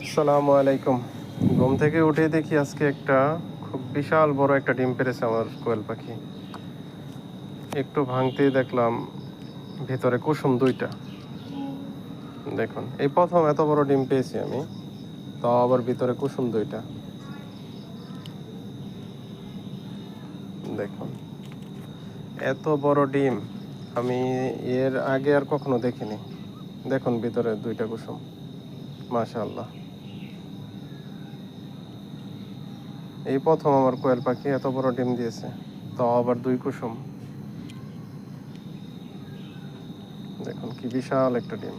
আসসালামু আলাইকুম। ঘুম থেকে উঠে দেখি আজকে একটা খুব বিশাল বড় একটা ডিম পেড়েছে আমার কোয়েল পাখি। একটু ভাঙতেই দেখলাম ভেতরে কুসুম ২টা। দেখুন, এই প্রথম এত বড় ডিম পেয়েছি আমি, তাও আবার ভিতরে কুসুম ২টা। দেখুন, এত বড় ডিম আমি এর আগে আর কখনো দেখিনি। দেখুন ভিতরে ২টা কুসুম, মাশাআল্লাহ। এই প্রথম আমার কোয়েল পাখি এত বড় ডিম দিয়েছে, তাও আবার ২ কুসুম। দেখুন কি বিশাল একটা ডিম।